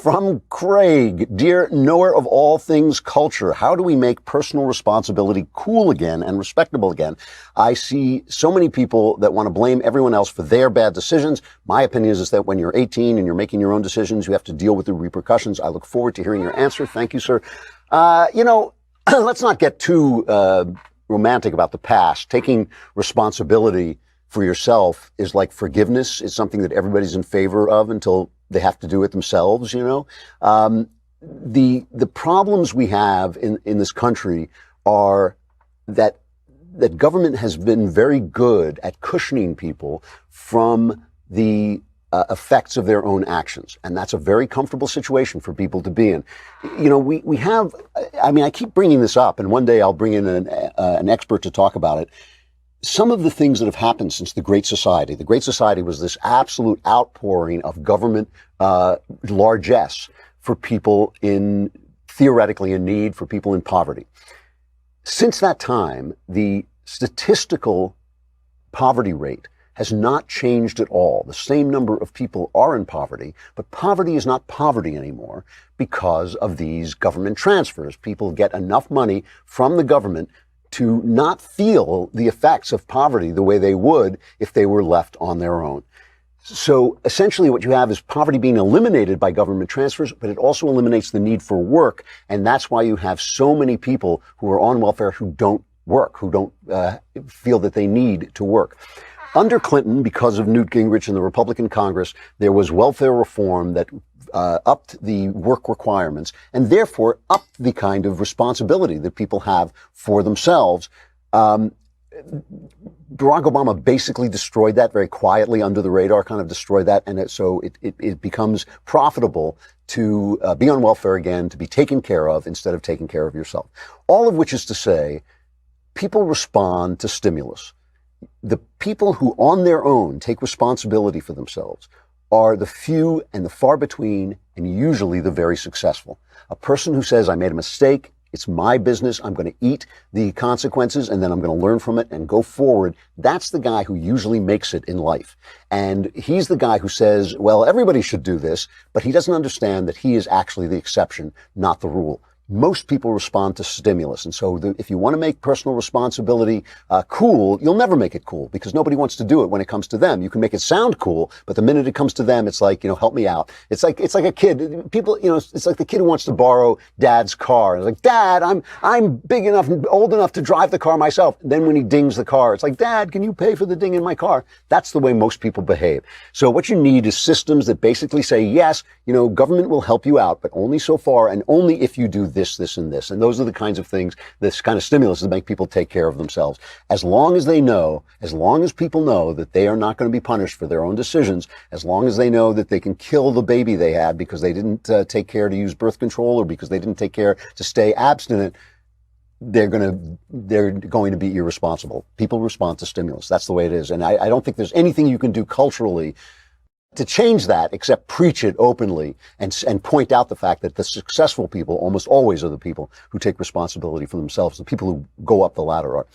From Craig, dear knower of all things culture, how do we make personal responsibility cool again and respectable again? I see so many people that want to blame everyone else for their bad decisions. My opinion is that when you're 18 and you're making your own decisions, you have to deal with the repercussions. I look forward to hearing your answer. Thank you, sir. Let's not get too romantic about the past. Taking responsibility for yourself is like forgiveness. It's something that everybody's in favor of until they have to do it themselves, The problems we have in this country are that government has been very good at cushioning people from the effects of their own actions. And that's a very comfortable situation for people to be in. I keep bringing this up, and one day I'll bring in an expert to talk about it. Some of the things that have happened since the Great Society. The Great Society was this absolute outpouring of government largesse for people theoretically in need, for people in poverty. Since that time, the statistical poverty rate has not changed at all. The same number of people are in poverty, but poverty is not poverty anymore because of these government transfers. People get enough money from the government to not feel the effects of poverty the way they would if they were left on their own. So essentially what you have is poverty being eliminated by government transfers, but it also eliminates the need for work. And that's why you have so many people who are on welfare who don't work, who don't feel that they need to work. Under Clinton, because of Newt Gingrich and the Republican Congress, there was welfare reform that upped the work requirements and therefore upped the kind of responsibility that people have for themselves. Barack Obama basically destroyed that very quietly under the radar, kind of destroyed that. And so it becomes profitable to be on welfare again, to be taken care of instead of taking care of yourself. All of which is to say, people respond to stimulus. The people who on their own take responsibility for themselves are the few and the far between, and usually the very successful. A person who says, I made a mistake, it's my business, I'm going to eat the consequences, and then I'm going to learn from it and go forward, that's the guy who usually makes it in life. And he's the guy who says, well, everybody should do this, but he doesn't understand that he is actually the exception, not the rule. Most people respond to stimulus. And so if you want to make personal responsibility cool, you'll never make it cool because nobody wants to do it when it comes to them. You can make it sound cool, but the minute it comes to them, it's like, help me out. It's like a kid. People, it's like the kid who wants to borrow dad's car. It's like, Dad, I'm big enough and old enough to drive the car myself. And then when he dings the car, it's like, Dad, can you pay for the ding in my car? That's the way most people behave. So what you need is systems that basically say, yes, government will help you out, but only so far and only if you do this, and this. And those are the kinds of things, this kind of stimulus that make people take care of themselves. As long as people know that they are not going to be punished for their own decisions, as long as they know that they can kill the baby they had because they didn't take care to use birth control or because they didn't take care to stay abstinent, they're going to be irresponsible. People respond to stimulus. That's the way it is. And I don't think there's anything you can do culturally to change that, except preach it openly and point out the fact that the successful people almost always are the people who take responsibility for themselves. The people who go up the ladder are.